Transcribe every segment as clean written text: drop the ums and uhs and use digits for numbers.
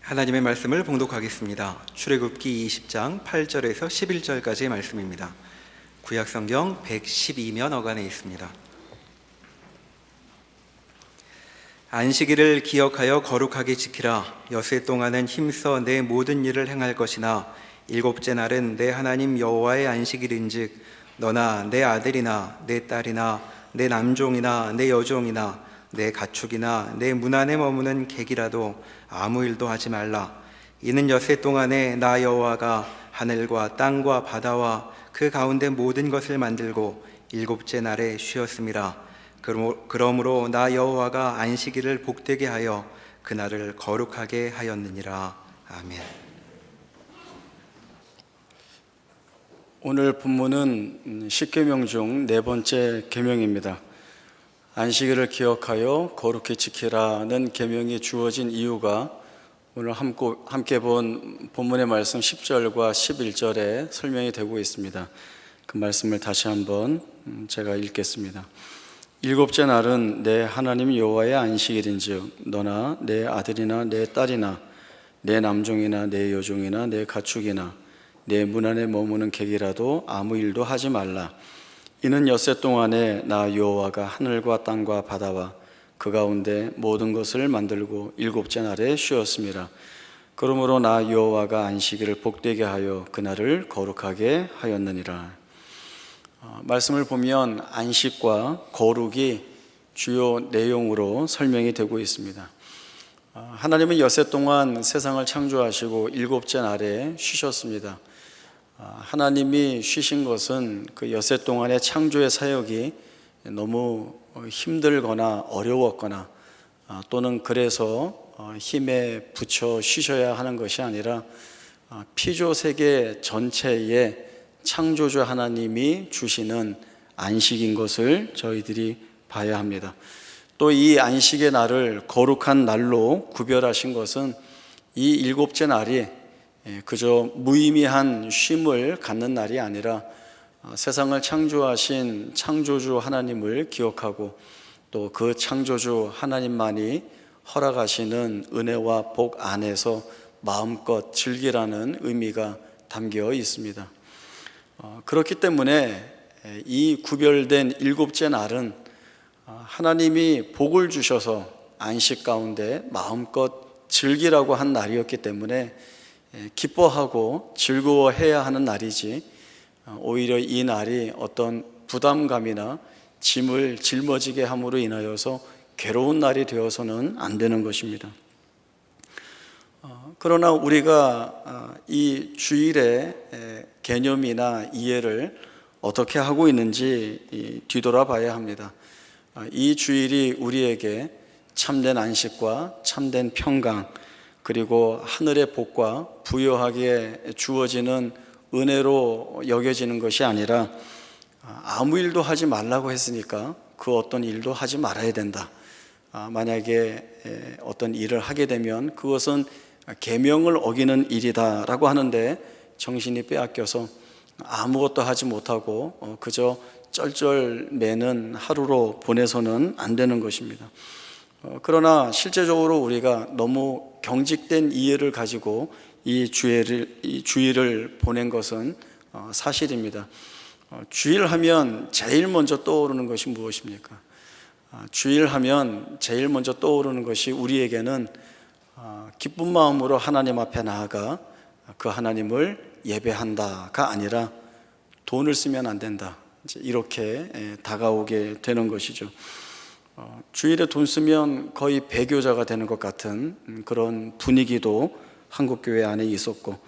하나님의 말씀을 봉독하겠습니다. 출애굽기 20장 8절에서 11절까지의 말씀입니다. 구약성경 112면 어간에 있습니다. 안식일을 기억하여 거룩하게 지키라. 엿새 동안은 힘써 내 모든 일을 행할 것이나 일곱째 날은 내 하나님 여호와의 안식일인즉 너나 내 아들이나 내 딸이나 내 남종이나 내 여종이나 내 가축이나 내 문 안에 머무는 객이라도 아무 일도 하지 말라. 이는 엿새 동안에 나 여호와가 하늘과 땅과 바다와 그 가운데 모든 것을 만들고 일곱째 날에 쉬었음이라. 그러므로 나 여호와가 안식일을 복되게 하여 그날을 거룩하게 하였느니라. 아멘. 오늘 본문은 십계명 중 네 번째 계명입니다. 안식일을 기억하여 거룩히 지키라는 계명이 주어진 이유가 오늘 함께 본 본문의 말씀 10절과 11절에 설명이 되고 있습니다. 그 말씀을 다시 한번 제가 읽겠습니다. 일곱째 날은 내 하나님 여호와의 안식일인즉 너나 내 아들이나 내 딸이나 내 남종이나 내 여종이나 내 가축이나 내 문 안에 머무는 객이라도 아무 일도 하지 말라. 이는 엿새 동안에 나 여호와가 하늘과 땅과 바다와 그 가운데 모든 것을 만들고 일곱째 날에 쉬었습니다. 그러므로 나 여호와가 안식일을 복되게 하여 그날을 거룩하게 하였느니라. 말씀을 보면 안식과 거룩이 주요 내용으로 설명이 되고 있습니다. 하나님은 엿새 동안 세상을 창조하시고 일곱째 날에 쉬셨습니다. 하나님이 쉬신 것은 그 엿새 동안의 창조의 사역이 너무 힘들거나 어려웠거나 또는 그래서 힘에 부쳐 쉬셔야 하는 것이 아니라 피조 세계 전체에 창조주 하나님이 주시는 안식인 것을 저희들이 봐야 합니다. 또 이 안식의 날을 거룩한 날로 구별하신 것은 이 일곱째 날이 그저 무의미한 쉼을 갖는 날이 아니라 세상을 창조하신 창조주 하나님을 기억하고 또 그 창조주 하나님만이 허락하시는 은혜와 복 안에서 마음껏 즐기라는 의미가 담겨 있습니다. 그렇기 때문에 이 구별된 일곱째 날은 하나님이 복을 주셔서 안식 가운데 마음껏 즐기라고 한 날이었기 때문에 기뻐하고 즐거워해야 하는 날이지 오히려 이 날이 어떤 부담감이나 짐을 짊어지게 함으로 인하여서 괴로운 날이 되어서는 안 되는 것입니다. 그러나 우리가 이 주일의 개념이나 이해를 어떻게 하고 있는지 뒤돌아봐야 합니다. 이 주일이 우리에게 참된 안식과 참된 평강 그리고 하늘의 복과 부유하게 주어지는 은혜로 여겨지는 것이 아니라 아무 일도 하지 말라고 했으니까 그 어떤 일도 하지 말아야 된다. 만약에 어떤 일을 하게 되면 그것은 계명을 어기는 일이다라고 하는데 정신이 빼앗겨서 아무것도 하지 못하고 그저 쩔쩔매는 하루로 보내서는 안 되는 것입니다. 그러나 실제적으로 우리가 너무 경직된 이해를 가지고 이 주일을 보낸 것은 사실입니다. 주일하면 제일 먼저 떠오르는 것이 무엇입니까? 주일하면 제일 먼저 떠오르는 것이 우리에게는 기쁜 마음으로 하나님 앞에 나아가 그 하나님을 예배한다가 아니라 돈을 쓰면 안 된다. 이렇게 다가오게 되는 것이죠. 주일에 돈 쓰면 거의 배교자가 되는 것 같은 그런 분위기도 한국교회 안에 있었고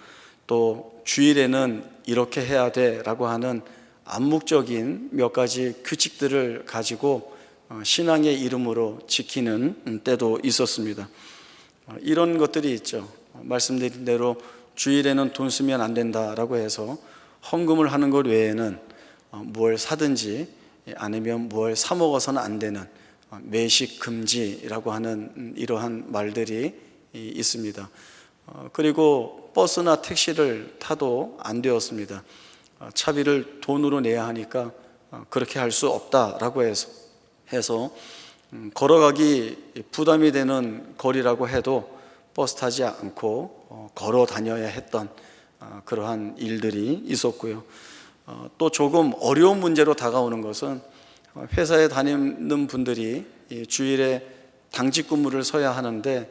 또 주일에는 이렇게 해야 돼 라고 하는 암묵적인 몇 가지 규칙들을 가지고 신앙의 이름으로 지키는 때도 있었습니다. 이런 것들이 있죠. 말씀드린 대로 주일에는 돈 쓰면 안 된다라고 해서 헌금을 하는 것 외에는 뭘 사든지 아니면 뭘 사 먹어서는 안 되는 매식 금지라고 하는 이러한 말들이 있습니다. 그리고 버스나 택시를 타도 안 되었습니다. 차비를 돈으로 내야 하니까 그렇게 할 수 없다라고 해서 걸어가기 부담이 되는 거리라고 해도 버스 타지 않고 걸어 다녀야 했던 그러한 일들이 있었고요. 또 조금 어려운 문제로 다가오는 것은 회사에 다니는 분들이 이 주일에 당직 근무를 서야 하는데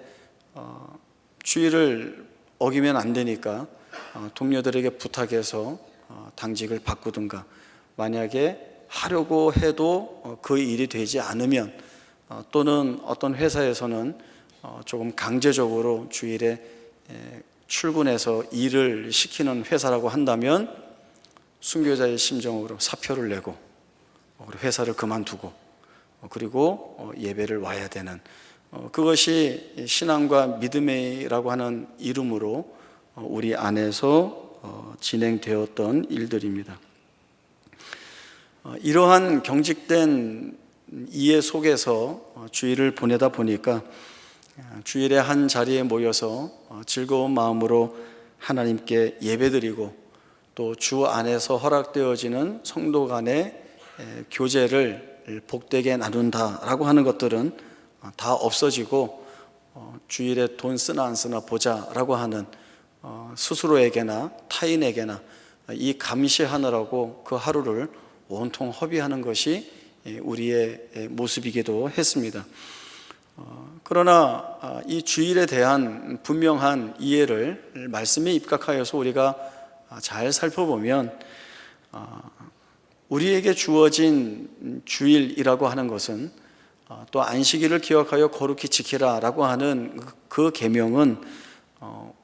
주일을 어기면 안 되니까 동료들에게 부탁해서 당직을 바꾸든가, 만약에 하려고 해도 그 일이 되지 않으면 또는 어떤 회사에서는 조금 강제적으로 주일에 출근해서 일을 시키는 회사라고 한다면 순교자의 심정으로 사표를 내고 회사를 그만두고 그리고 예배를 와야 되는, 그것이 신앙과 믿음이라고 하는 이름으로 우리 안에서 진행되었던 일들입니다. 이러한 경직된 이해 속에서 주일을 보내다 보니까 주일에 한 자리에 모여서 즐거운 마음으로 하나님께 예배드리고 또 주 안에서 허락되어지는 성도 간의 교제를 복되게 나눈다라고 하는 것들은 다 없어지고 주일에 돈 쓰나 안 쓰나 보자라고 하는 스스로에게나 타인에게나 이 감시하느라고 그 하루를 온통 허비하는 것이 우리의 모습이기도 했습니다. 그러나 이 주일에 대한 분명한 이해를 말씀에 입각하여서 우리가 잘 살펴보면 우리에게 주어진 주일이라고 하는 것은 또 안식일을 기억하여 거룩히 지키라라고 하는 그 계명은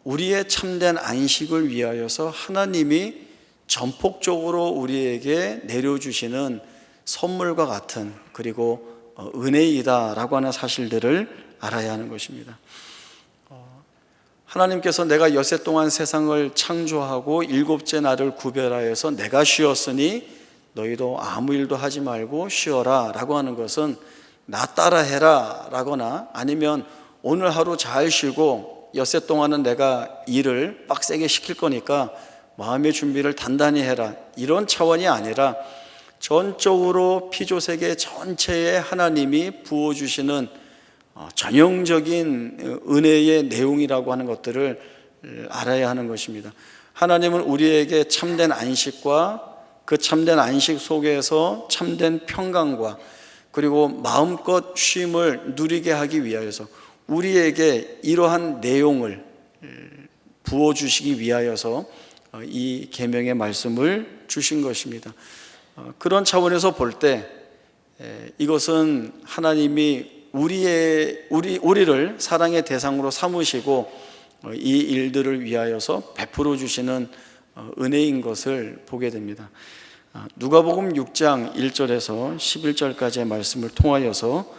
우리의 참된 안식을 위하여서 하나님이 전폭적으로 우리에게 내려주시는 선물과 같은, 그리고 은혜이다라고 하는 사실들을 알아야 하는 것입니다. 하나님께서 내가 엿새 동안 세상을 창조하고 일곱째 날을 구별하여서 내가 쉬었으니 너희도 아무 일도 하지 말고 쉬어라 라고 하는 것은 나 따라 해라 라거나, 아니면 오늘 하루 잘 쉬고 엿새 동안은 내가 일을 빡세게 시킬 거니까 마음의 준비를 단단히 해라, 이런 차원이 아니라 전적으로 피조세계 전체에 하나님이 부어주시는 전형적인 은혜의 내용이라고 하는 것들을 알아야 하는 것입니다. 하나님은 우리에게 참된 안식과 그 참된 안식 속에서 참된 평강과 그리고 마음껏 쉼을 누리게 하기 위하여서 우리에게 이러한 내용을 부어주시기 위하여서 이 계명의 말씀을 주신 것입니다. 그런 차원에서 볼 때 이것은 하나님이 우리를 사랑의 대상으로 삼으시고 이 일들을 위하여서 베풀어 주시는 은혜인 것을 보게 됩니다. 누가복음 6장 1절에서 11절까지의 말씀을 통하여서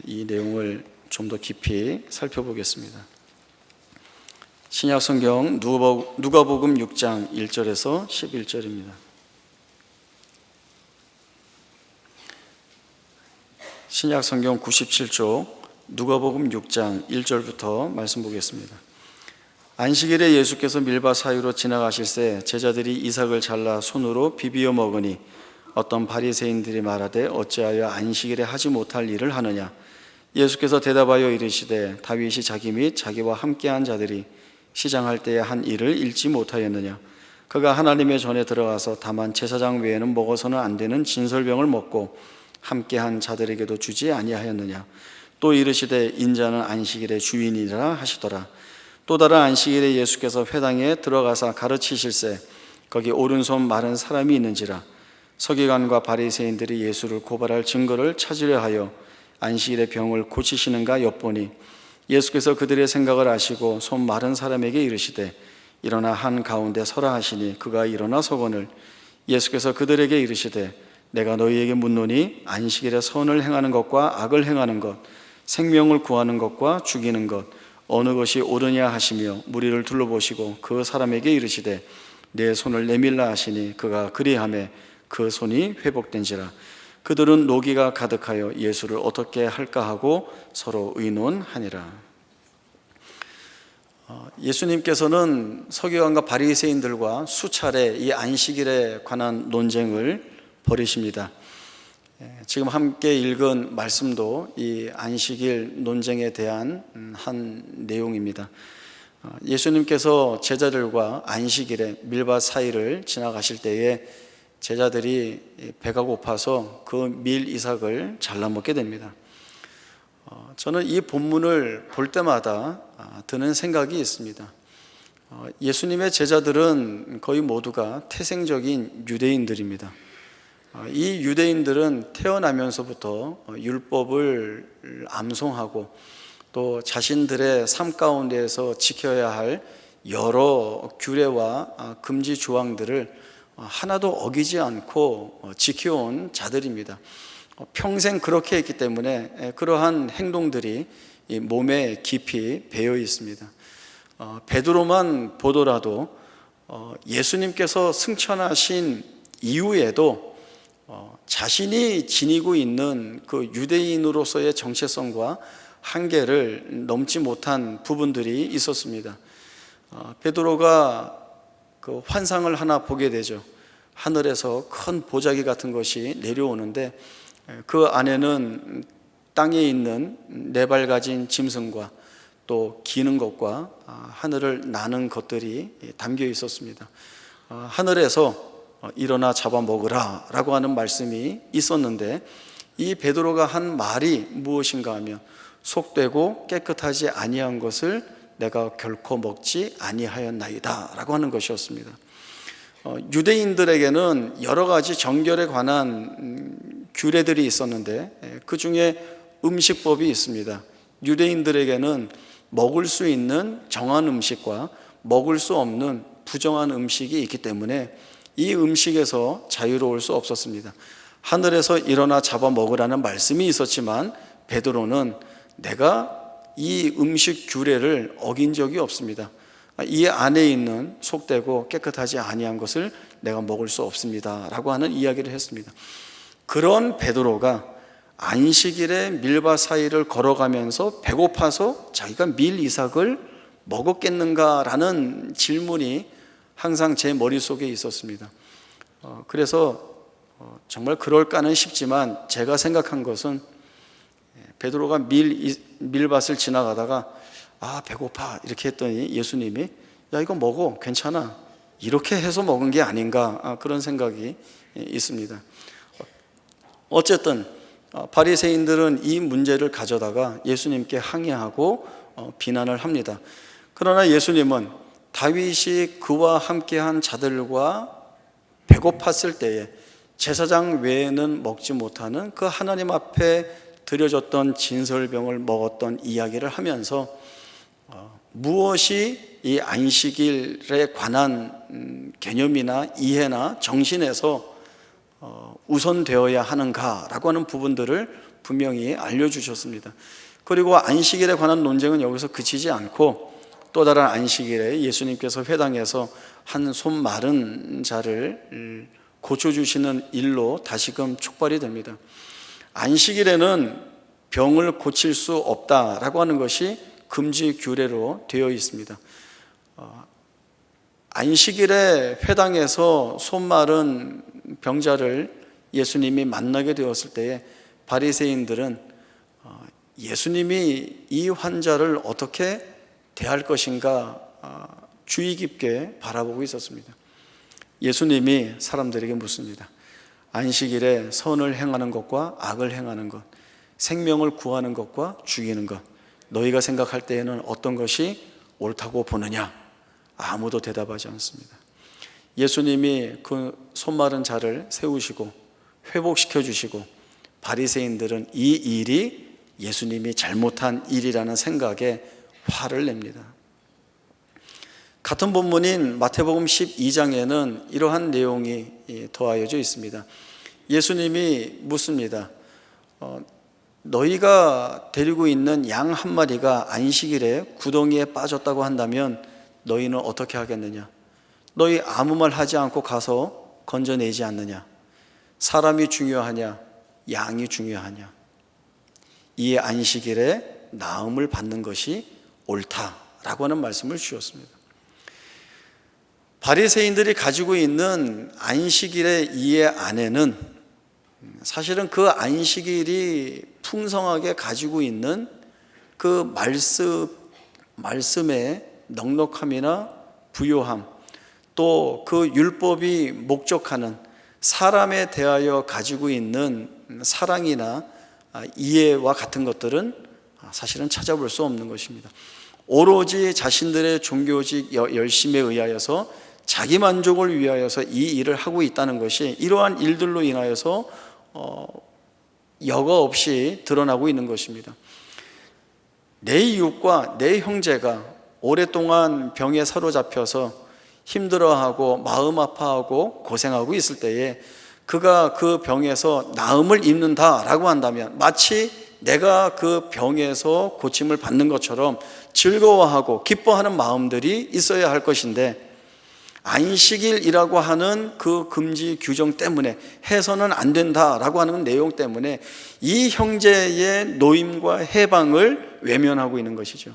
이 내용을 좀 더 깊이 살펴보겠습니다. 신약 성경 누가복음 6장 1절에서 11절입니다. 신약 성경 97쪽 누가복음 6장 1절부터 말씀 보겠습니다. 안식일에 예수께서 밀밭 사이로 지나가실새 제자들이 이삭을 잘라 손으로 비비어 먹으니 어떤 바리새인들이 말하되 어찌하여 안식일에 하지 못할 일을 하느냐. 예수께서 대답하여 이르시되 다윗이 자기 및 자기와 함께한 자들이 시장할 때에 한 일을 잃지 못하였느냐. 그가 하나님의 전에 들어가서 다만 제사장 외에는 먹어서는 안 되는 진설병을 먹고 함께한 자들에게도 주지 아니하였느냐. 또 이르시되 인자는 안식일의 주인이라 하시더라. 또 다른 안식일에 예수께서 회당에 들어가사 가르치실새 거기 오른손 마른 사람이 있는지라. 서기관과 바리새인들이 예수를 고발할 증거를 찾으려 하여 안식일에 병을 고치시는가 엿보니 예수께서 그들의 생각을 아시고 손 마른 사람에게 이르시되 일어나 한 가운데 서라 하시니 그가 일어나 서거늘 예수께서 그들에게 이르시되 내가 너희에게 묻노니 안식일에 선을 행하는 것과 악을 행하는 것, 생명을 구하는 것과 죽이는 것 어느 것이 옳으냐 하시며 무리를 둘러보시고 그 사람에게 이르시되 내 손을 내밀라 하시니 그가 그리하매 그 손이 회복된지라. 그들은 노기가 가득하여 예수를 어떻게 할까 하고 서로 의논하니라. 예수님께서는 서기관과 바리새인들과 수차례 이 안식일에 관한 논쟁을 벌이십니다. 지금 함께 읽은 말씀도 이 안식일 논쟁에 대한 한 내용입니다. 예수님께서 제자들과 안식일에 밀밭 사이를 지나가실 때에 제자들이 배가 고파서 그 밀 이삭을 잘라 먹게 됩니다. 저는 이 본문을 볼 때마다 드는 생각이 있습니다. 예수님의 제자들은 거의 모두가 태생적인 유대인들입니다. 이 유대인들은 태어나면서부터 율법을 암송하고 또 자신들의 삶 가운데에서 지켜야 할 여러 규례와 금지 조항들을 하나도 어기지 않고 지켜온 자들입니다. 평생 그렇게 했기 때문에 그러한 행동들이 몸에 깊이 배어 있습니다. 베드로만 보더라도 예수님께서 승천하신 이후에도 자신이 지니고 있는 그 유대인으로서의 정체성과 한계를 넘지 못한 부분들이 있었습니다. 베드로가 그 환상을 하나 보게 되죠. 하늘에서 큰 보자기 같은 것이 내려오는데 그 안에는 땅에 있는 네 발 가진 짐승과 또 기는 것과 하늘을 나는 것들이 담겨 있었습니다. 하늘에서 일어나 잡아먹으라 라고 하는 말씀이 있었는데 이 베드로가 한 말이 무엇인가 하면 속되고 깨끗하지 아니한 것을 내가 결코 먹지 아니하였나이다 라고 하는 것이었습니다. 유대인들에게는 여러 가지 정결에 관한 규례들이 있었는데 그 중에 음식법이 있습니다. 유대인들에게는 먹을 수 있는 정한 음식과 먹을 수 없는 부정한 음식이 있기 때문에 이 음식에서 자유로울 수 없었습니다. 하늘에서 일어나 잡아 먹으라는 말씀이 있었지만 베드로는 내가 이 음식 규례를 어긴 적이 없습니다. 이 안에 있는 속되고 깨끗하지 아니한 것을 내가 먹을 수 없습니다 라고 하는 이야기를 했습니다. 그런 베드로가 안식일에 밀밭 사이를 걸어가면서 배고파서 자기가 밀 이삭을 먹었겠는가라는 질문이 항상 제 머릿속에 있었습니다. 그래서 정말 그럴까는 싶지만 제가 생각한 것은 베드로가 밀밭을 지나가다가 배고파 이렇게 했더니 예수님이 야 이거 먹어 괜찮아 이렇게 해서 먹은 게 아닌가 그런 생각이 있습니다. 어쨌든 바리새인들은 이 문제를 가져다가 예수님께 항의하고 비난을 합니다. 그러나 예수님은 다윗이 그와 함께한 자들과 배고팠을 때에 제사장 외에는 먹지 못하는 그 하나님 앞에 드려졌던 진설병을 먹었던 이야기를 하면서 무엇이 이 안식일에 관한 개념이나 이해나 정신에서 우선되어야 하는가라고 하는 부분들을 분명히 알려주셨습니다. 그리고 안식일에 관한 논쟁은 여기서 그치지 않고 또 다른 안식일에 예수님께서 회당에서 한 손 마른 자를 고쳐주시는 일로 다시금 촉발이 됩니다. 안식일에는 병을 고칠 수 없다라고 하는 것이 금지 규례로 되어 있습니다. 안식일에 회당에서 손 마른 병자를 예수님이 만나게 되었을 때에 바리새인들은 예수님이 이 환자를 어떻게 대할 것인가 주의 깊게 바라보고 있었습니다. 예수님이 사람들에게 묻습니다. 안식일에 선을 행하는 것과 악을 행하는 것, 생명을 구하는 것과 죽이는 것, 너희가 생각할 때에는 어떤 것이 옳다고 보느냐? 아무도 대답하지 않습니다. 예수님이 그 손 마른 자를 세우시고 회복시켜 주시고 바리새인들은 이 일이 예수님이 잘못한 일이라는 생각에 화를 냅니다. 같은 본문인 마태복음 12장에는 이러한 내용이 더하여져 있습니다. 예수님이 묻습니다. 너희가 데리고 있는 양 한 마리가 안식일에 구덩이에 빠졌다고 한다면 너희는 어떻게 하겠느냐? 너희 아무 말 하지 않고 가서 건져내지 않느냐? 사람이 중요하냐? 양이 중요하냐? 이 안식일에 나음을 받는 것이 옳다라고 하는 말씀을 주셨습니다. 바리새인들이 가지고 있는 안식일의 이해 안에는 사실은 그 안식일이 풍성하게 가지고 있는 그 말씀의 넉넉함이나 부요함, 또 그 율법이 목적하는 사람에 대하여 가지고 있는 사랑이나 이해와 같은 것들은 사실은 찾아볼 수 없는 것입니다. 오로지 자신들의 종교적 열심에 의하여서 자기 만족을 위하여서 이 일을 하고 있다는 것이 이러한 일들로 인하여서 여과 없이 드러나고 있는 것입니다. 내 이웃과 내 형제가 오랫동안 병에 사로잡혀서 힘들어하고 마음 아파하고 고생하고 있을 때에 그가 그 병에서 나음을 입는다라고 한다면 마치 내가 그 병에서 고침을 받는 것처럼 즐거워하고 기뻐하는 마음들이 있어야 할 것인데, 안식일이라고 하는 그 금지 규정 때문에 해서는 안 된다라고 하는 내용 때문에 이 형제의 노임과 해방을 외면하고 있는 것이죠.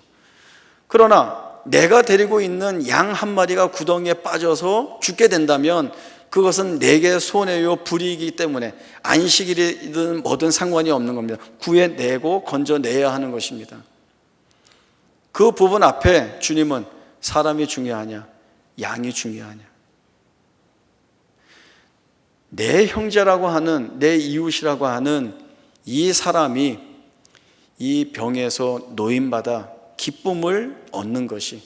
그러나 내가 데리고 있는 양 한 마리가 구덩이에 빠져서 죽게 된다면 그것은 내게 손해요 불이익이기 때문에 안식일이든 뭐든 상관이 없는 겁니다. 구해내고 건져내야 하는 것입니다. 그 부분 앞에 주님은 사람이 중요하냐, 양이 중요하냐, 내 형제라고 하는, 내 이웃이라고 하는 이 사람이 이 병에서 노임받아 기쁨을 얻는 것이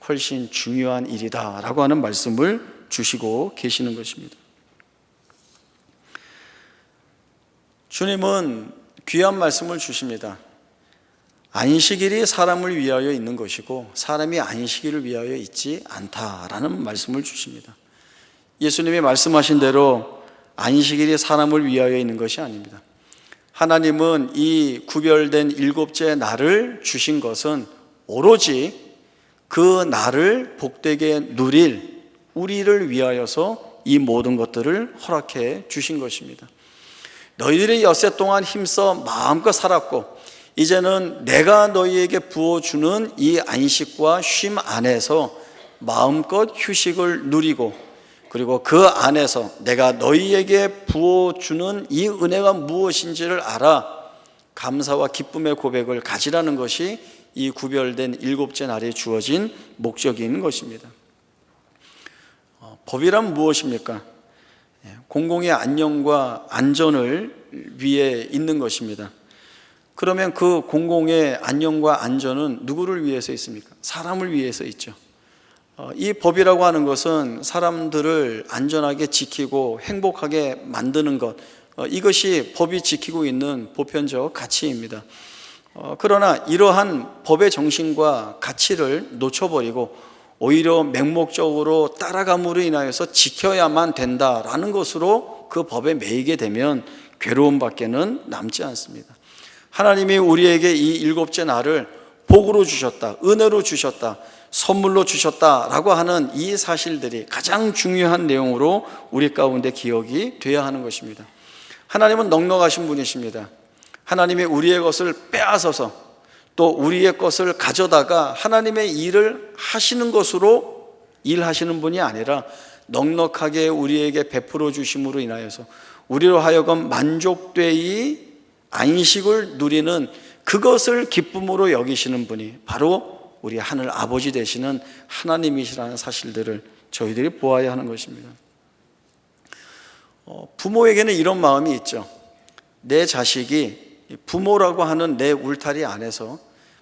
훨씬 중요한 일이다 라고 하는 말씀을 주시고 계시는 것입니다. 주님은 귀한 말씀을 주십니다. 안식일이 사람을 위하여 있는 것이고 사람이 안식일을 위하여 있지 않다라는 말씀을 주십니다. 예수님이 말씀하신 대로 안식일이 사람을 위하여 있는 것이 아닙니다. 하나님은 이 구별된 일곱째 날을 주신 것은 오로지 그 날을 복되게 누릴 우리를 위하여서 이 모든 것들을 허락해 주신 것입니다. 너희들이 엿새 동안 힘써 마음껏 살았고 이제는 내가 너희에게 부어주는 이 안식과 쉼 안에서 마음껏 휴식을 누리고, 그리고 그 안에서 내가 너희에게 부어주는 이 은혜가 무엇인지를 알아 감사와 기쁨의 고백을 가지라는 것이 이 구별된 일곱째 날에 주어진 목적인 것입니다. 법이란 무엇입니까? 공공의 안녕과 안전을 위해 있는 것입니다. 그러면 그 공공의 안녕과 안전은 누구를 위해서 있습니까? 사람을 위해서 있죠. 이 법이라고 하는 것은 사람들을 안전하게 지키고 행복하게 만드는 것, 이것이 법이 지키고 있는 보편적 가치입니다. 그러나 이러한 법의 정신과 가치를 놓쳐버리고 오히려 맹목적으로 따라감으로 인하여서 지켜야만 된다라는 것으로 그 법에 매이게 되면 괴로움밖에는 남지 않습니다. 하나님이 우리에게 이 일곱째 날을 복으로 주셨다, 은혜로 주셨다, 선물로 주셨다라고 하는 이 사실들이 가장 중요한 내용으로 우리 가운데 기억이 되어야 하는 것입니다. 하나님은 넉넉하신 분이십니다. 하나님이 우리의 것을 빼앗아서 또 우리의 것을 가져다가 하나님의 일을 하시는 것으로 일하시는 분이 아니라 넉넉하게 우리에게 베풀어 주심으로 인하여서 우리로 하여금 만족되이 안식을 누리는 그것을 기쁨으로 여기시는 분이 바로 우리 하늘 아버지 되시는 하나님이시라는 사실들을 저희들이 보아야 하는 것입니다. 부모에게는 이런 마음이 있죠. 내 자식이 부모라고 하는 내 울타리 안에서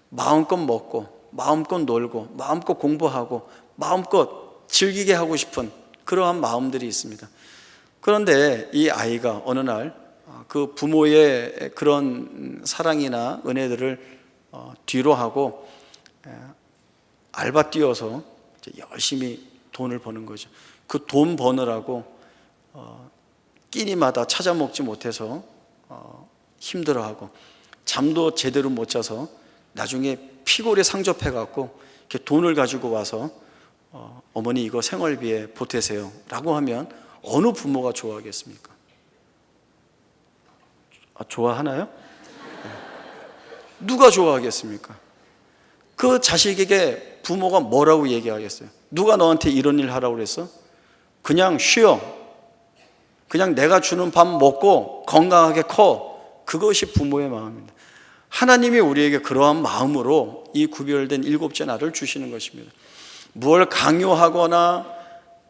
마음껏 먹고 마음껏 놀고 마음껏 공부하고 마음껏 즐기게 하고 싶은 그러한 마음들이 있습니다. 그런데 이 아이가 어느 날 그 부모의 그런 사랑이나 은혜들을 뒤로 하고 알바 뛰어서 열심히 돈을 버는 거죠. 그 돈 버느라고 끼니마다 찾아 먹지 못해서 힘들어하고 잠도 제대로 못 자서 나중에 피골에 상접해갖고 이렇게 돈을 가지고 와서 어머니 이거 생활비에 보태세요 라고 하면 어느 부모가 좋아하겠습니까? 좋아하나요? 누가 좋아하겠습니까? 그 자식에게 부모가 뭐라고 얘기하겠어요? 누가 너한테 이런 일 하라고 그랬어? 그냥 쉬어. 그냥 내가 주는 밥 먹고 건강하게 커. 그것이 부모의 마음입니다. 하나님이 우리에게 그러한 마음으로 이 구별된 일곱째 날을 주시는 것입니다. 무엇을 강요하거나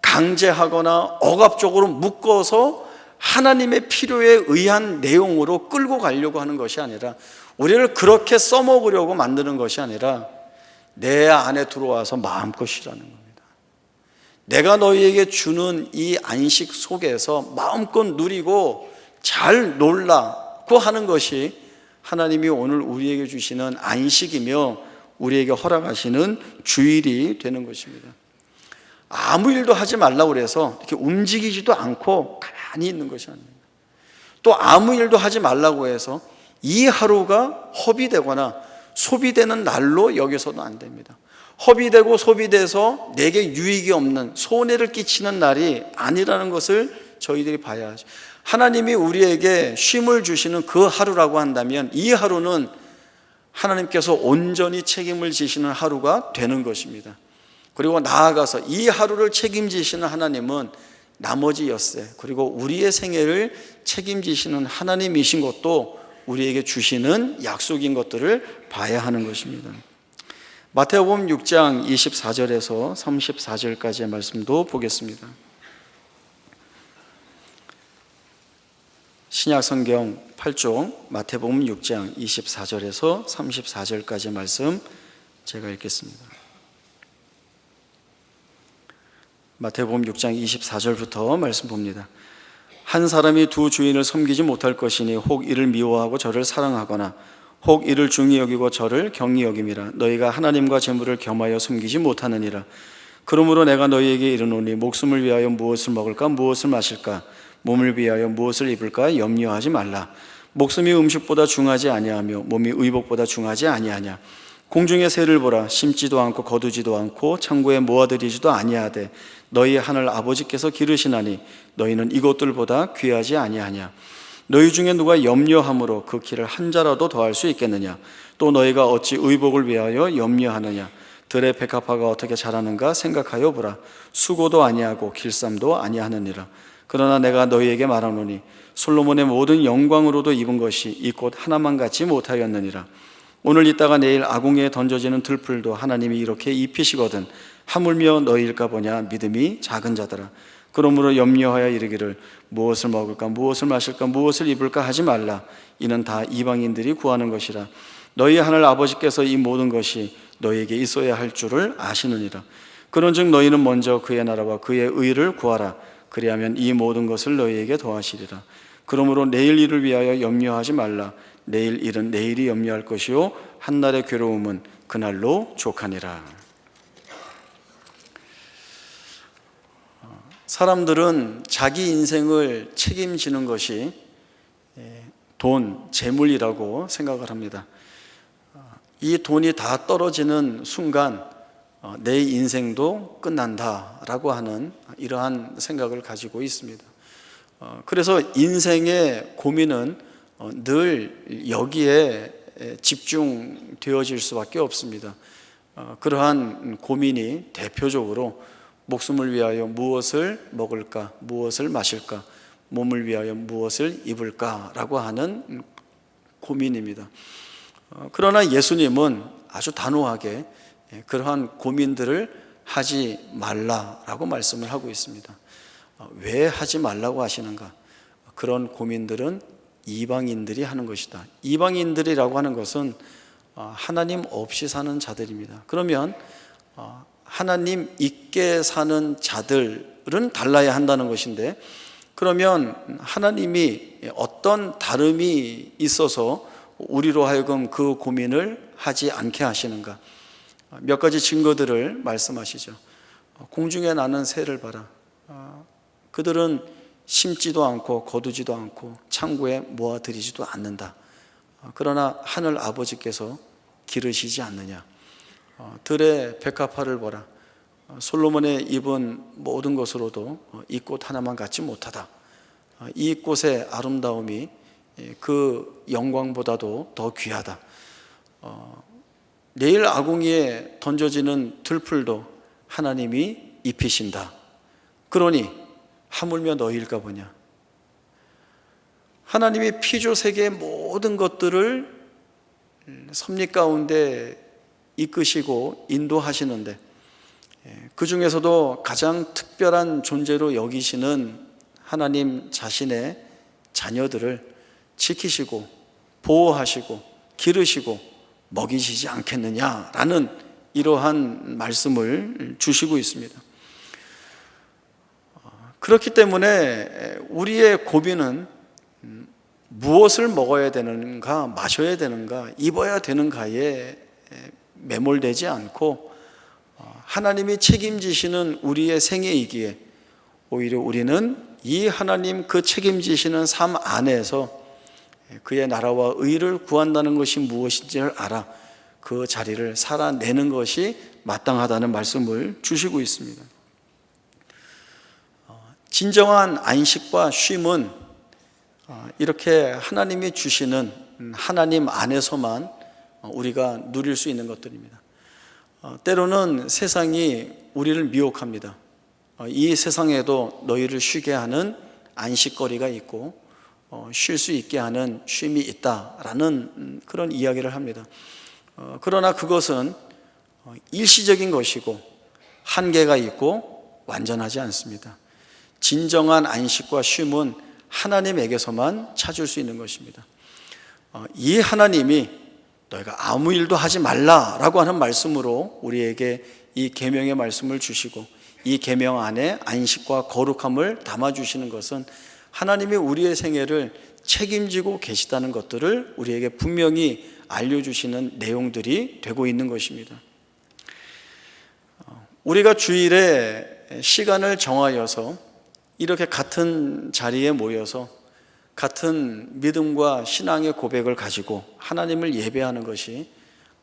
강제하거나 억압적으로 묶어서 하나님의 필요에 의한 내용으로 끌고 가려고 하는 것이 아니라, 우리를 그렇게 써먹으려고 만드는 것이 아니라 내 안에 들어와서 마음껏 쉬라는 겁니다. 내가 너희에게 주는 이 안식 속에서 마음껏 누리고 잘 놀라고 하는 것이 하나님이 오늘 우리에게 주시는 안식이며 우리에게 허락하시는 주일이 되는 것입니다. 아무 일도 하지 말라고 그래서 이렇게 움직이지도 않고 가만히 있는 것이 아닙니다. 또 아무 일도 하지 말라고 해서 이 하루가 허비되거나 소비되는 날로 여겨서도 안 됩니다. 허비되고 소비돼서 내게 유익이 없는, 손해를 끼치는 날이 아니라는 것을 저희들이 봐야 하죠. 하나님이 우리에게 쉼을 주시는 그 하루라고 한다면 이 하루는 하나님께서 온전히 책임을 지시는 하루가 되는 것입니다. 그리고 나아가서 이 하루를 책임지시는 하나님은 나머지 엿새, 그리고 우리의 생애를 책임지시는 하나님이신 것도 우리에게 주시는 약속인 것들을 봐야 하는 것입니다. 마태복음 6장 24절에서 34절까지의 말씀도 보겠습니다. 신약성경 8종 마태복음 6장 24절에서 34절까지의 말씀 제가 읽겠습니다. 마태복음 6장 24절부터 말씀 봅니다. 한 사람이 두 주인을 섬기지 못할 것이니 혹 이를 미워하고 저를 사랑하거나 혹 이를 중히 여기고 저를 경히 여김이라. 너희가 하나님과 재물을 겸하여 섬기지 못하느니라. 그러므로 내가 너희에게 이르노니 목숨을 위하여 무엇을 먹을까 무엇을 마실까, 몸을 위하여 무엇을 입을까 염려하지 말라. 목숨이 음식보다 중하지 아니하며 몸이 의복보다 중하지 아니하냐. 공중의 새를 보라. 심지도 않고 거두지도 않고 창고에 모아들이지도 아니하되 너희 하늘 아버지께서 기르시나니 너희는 이것들보다 귀하지 아니하냐. 너희 중에 누가 염려함으로 그 키를 한 자라도 더할 수 있겠느냐. 또 너희가 어찌 의복을 위하여 염려하느냐. 들의 백합화가 어떻게 자라는가 생각하여 보라. 수고도 아니하고 길쌈도 아니하느니라. 그러나 내가 너희에게 말하노니 솔로몬의 모든 영광으로도 입은 것이 이 꽃 하나만 같지 못하였느니라. 오늘 있다가 내일 아궁이에 던져지는 들풀도 하나님이 이렇게 입히시거든 하물며 너희일까 보냐. 믿음이 작은 자들아. 그러므로 염려하여 이르기를 무엇을 먹을까 무엇을 마실까 무엇을 입을까 하지 말라. 이는 다 이방인들이 구하는 것이라. 너희 하늘 아버지께서 이 모든 것이 너희에게 있어야 할 줄을 아시느니라. 그런즉 너희는 먼저 그의 나라와 그의 의를 구하라. 그리하면 이 모든 것을 너희에게 더하시리라. 그러므로 내일 일을 위하여 염려하지 말라. 내일 일은 내일이 염려할 것이요 한날의 괴로움은 그날로 족하니라. 사람들은 자기 인생을 책임지는 것이 돈, 재물이라고 생각을 합니다. 이 돈이 다 떨어지는 순간 내 인생도 끝난다라고 하는 이러한 생각을 가지고 있습니다. 그래서 인생의 고민은 늘 여기에 집중되어질 수밖에 없습니다. 그러한 고민이 대표적으로 목숨을 위하여 무엇을 먹을까, 무엇을 마실까, 몸을 위하여 무엇을 입을까라고 하는 고민입니다. 그러나 예수님은 아주 단호하게 그러한 고민들을 하지 말라라고 말씀을 하고 있습니다. 왜 하지 말라고 하시는가? 그런 고민들은 이방인들이 하는 것이다. 이방인들이라고 하는 것은 하나님 없이 사는 자들입니다. 그러면 하나님 있게 사는 자들은 달라야 한다는 것인데, 그러면 하나님이 어떤 다름이 있어서 우리로 하여금 그 고민을 하지 않게 하시는가? 몇 가지 증거들을 말씀하시죠. 공중에 나는 새를 봐라. 그들은 심지도 않고 거두지도 않고 창고에 모아들이지도 않는다. 그러나 하늘 아버지께서 기르시지 않느냐. 들의 백합화를 보라. 솔로몬의 입은 모든 것으로도 이 꽃 하나만 같지 못하다. 이 꽃의 아름다움이 그 영광보다도 더 귀하다. 내일 아궁이에 던져지는 들풀도 하나님이 입히신다. 그러니 하물며 너희일까 보냐. 하나님이 피조 세계의 모든 것들을 섭리 가운데 이끄시고 인도하시는데, 그 중에서도 가장 특별한 존재로 여기시는 하나님 자신의 자녀들을 지키시고 보호하시고 기르시고 먹이시지 않겠느냐라는 이러한 말씀을 주시고 있습니다. 그렇기 때문에 우리의 고비는 무엇을 먹어야 되는가, 마셔야 되는가, 입어야 되는가에 매몰되지 않고 하나님이 책임지시는 우리의 생애이기에 오히려 우리는 이 하나님 그 책임지시는 삶 안에서 그의 나라와 의를 구한다는 것이 무엇인지를 알아 그 자리를 살아내는 것이 마땅하다는 말씀을 주시고 있습니다. 진정한 안식과 쉼은 이렇게 하나님이 주시는 하나님 안에서만 우리가 누릴 수 있는 것들입니다. 때로는 세상이 우리를 미혹합니다. 이 세상에도 너희를 쉬게 하는 안식거리가 있고 쉴 수 있게 하는 쉼이 있다라는 그런 이야기를 합니다. 그러나 그것은 일시적인 것이고 한계가 있고 완전하지 않습니다. 진정한 안식과 쉼은 하나님에게서만 찾을 수 있는 것입니다. 이 하나님이 너희가 아무 일도 하지 말라라고 하는 말씀으로 우리에게 이 계명의 말씀을 주시고 이 계명 안에 안식과 거룩함을 담아주시는 것은 하나님이 우리의 생애를 책임지고 계시다는 것들을 우리에게 분명히 알려주시는 내용들이 되고 있는 것입니다. 우리가 주일에 시간을 정하여서 이렇게 같은 자리에 모여서 같은 믿음과 신앙의 고백을 가지고 하나님을 예배하는 것이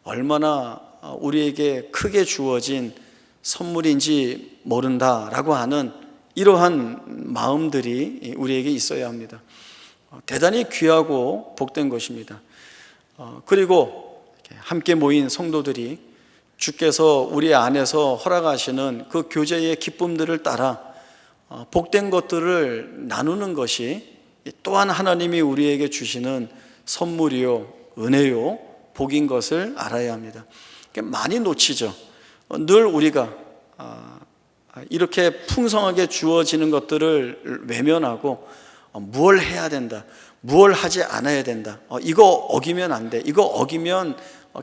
얼마나 우리에게 크게 주어진 선물인지 모른다라고 하는 이러한 마음들이 우리에게 있어야 합니다. 대단히 귀하고 복된 것입니다. 그리고 함께 모인 성도들이 주께서 우리 안에서 허락하시는 그 교제의 기쁨들을 따라 복된 것들을 나누는 것이 또한 하나님이 우리에게 주시는 선물이요, 은혜요, 복인 것을 알아야 합니다. 많이 놓치죠. 늘 우리가 이렇게 풍성하게 주어지는 것들을 외면하고 무엇을 해야 된다, 무엇을 하지 않아야 된다, 이거 어기면 안 돼, 이거 어기면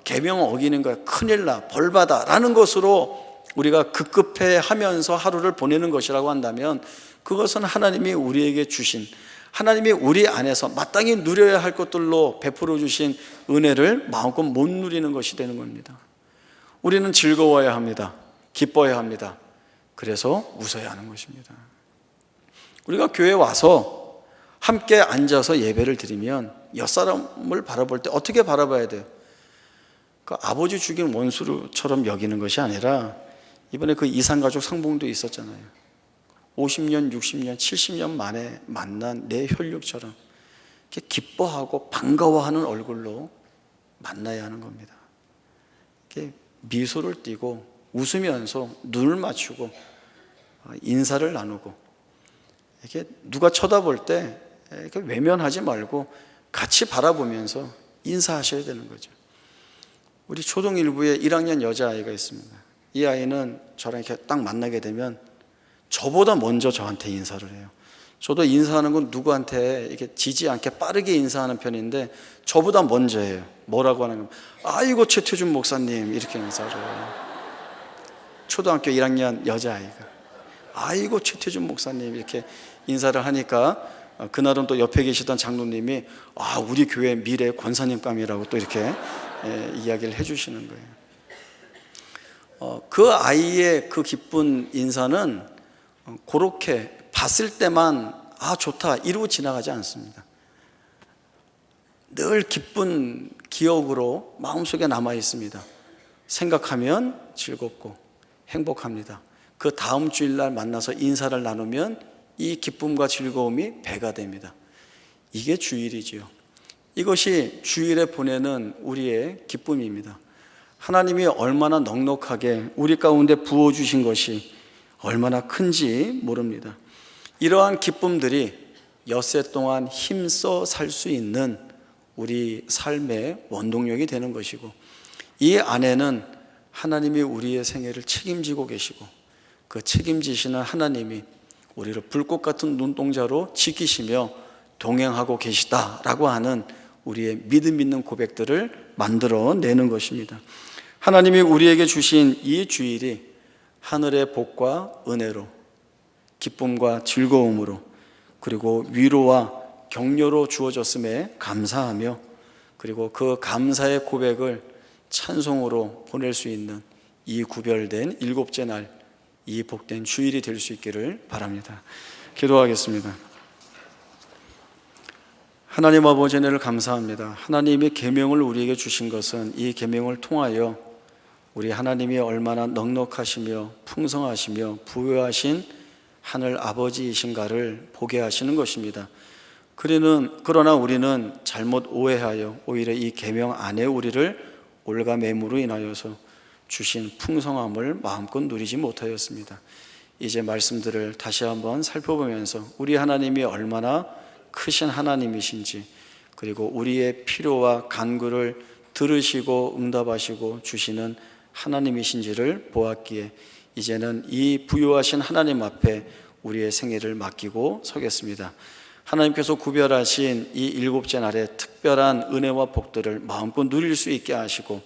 계명 어기는 거야, 큰일 나, 벌 받아 라는 것으로 우리가 급급해 하면서 하루를 보내는 것이라고 한다면 그것은 하나님이 우리에게 주신, 하나님이 우리 안에서 마땅히 누려야 할 것들로 베풀어 주신 은혜를 마음껏 못 누리는 것이 되는 겁니다. 우리는 즐거워야 합니다. 기뻐야 합니다. 그래서 웃어야 하는 것입니다. 우리가 교회에 와서 함께 앉아서 예배를 드리면 옆사람을 바라볼 때 어떻게 바라봐야 돼요? 그 아버지 죽인 원수처럼 여기는 것이 아니라, 이번에 그 이산가족 상봉도 있었잖아요. 50년, 60년, 70년 만에 만난 내 혈육처럼 이렇게 기뻐하고 반가워하는 얼굴로 만나야 하는 겁니다. 이렇게 미소를 띠고 웃으면서 눈을 맞추고 인사를 나누고, 이렇게 누가 쳐다볼 때 이렇게 외면하지 말고 같이 바라보면서 인사하셔야 되는 거죠. 우리 초등일부에 1학년 여자아이가 있습니다. 이 아이는 저랑 이렇게 딱 만나게 되면 저보다 먼저 저한테 인사를 해요. 저도 인사하는 건 누구한테 이렇게 지지 않게 빠르게 인사하는 편인데 저보다 먼저 해요. 뭐라고 하는 건 아이고 최태준 목사님 이렇게 인사를 해요. 초등학교 1학년 여자아이가 아이고 최태준 목사님 이렇게 인사를 하니까 그날은 또 옆에 계시던 장로님이 우리 교회 미래 권사님감이라고 또 이렇게 이야기를 해주시는 거예요. 그 아이의 그 기쁜 인사는 그렇게 봤을 때만 좋다 이러고 지나가지 않습니다. 늘 기쁜 기억으로 마음속에 남아 있습니다. 생각하면 즐겁고 행복합니다. 그 다음 주일날 만나서 인사를 나누면 이 기쁨과 즐거움이 배가 됩니다. 이게 주일이지요. 이것이 주일에 보내는 우리의 기쁨입니다. 하나님이 얼마나 넉넉하게 우리 가운데 부어주신 것이 얼마나 큰지 모릅니다. 이러한 기쁨들이 엿새 동안 힘써 살 수 있는 우리 삶의 원동력이 되는 것이고, 이 안에는 하나님이 우리의 생애를 책임지고 계시고, 그 책임지시는 하나님이 우리를 불꽃 같은 눈동자로 지키시며 동행하고 계시다라고 하는 우리의 믿음 있는 고백들을 만들어내는 것입니다. 하나님이 우리에게 주신 이 주일이 하늘의 복과 은혜로, 기쁨과 즐거움으로, 그리고 위로와 격려로 주어졌음에 감사하며, 그리고 그 감사의 고백을 찬송으로 보낼 수 있는 이 구별된 일곱째 날, 이 복된 주일이 될 수 있기를 바랍니다. 기도하겠습니다. 하나님 아버지, 은혜를 감사합니다. 하나님이 계명을 우리에게 주신 것은 이 계명을 통하여 우리 하나님이 얼마나 넉넉하시며 풍성하시며 부유하신 하늘 아버지이신가를 보게 하시는 것입니다. 그러나 우리는 잘못 오해하여 오히려 이 계명 안에 우리를 올가매므로 인하여서 주신 풍성함을 마음껏 누리지 못하였습니다. 이제 말씀들을 다시 한번 살펴보면서 우리 하나님이 얼마나 크신 하나님이신지, 그리고 우리의 필요와 간구를 들으시고 응답하시고 주시는 하나님이신지를 보았기에 이제는 이 부유하신 하나님 앞에 우리의 생애를 맡기고 서겠습니다. 하나님께서 구별하신 이 일곱째 날의 특별한 은혜와 복들을 마음껏 누릴 수 있게 하시고,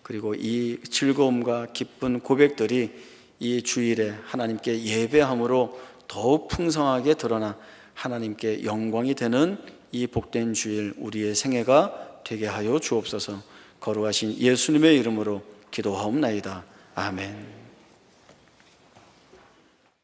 그리고 이 즐거움과 기쁜 고백들이 이 주일에 하나님께 예배함으로 더욱 풍성하게 드러나 하나님께 영광이 되는 이 복된 주일 우리의 생애가 되게 하여 주옵소서. 거룩하신 예수님의 이름으로 기도하옵나이다. 아멘.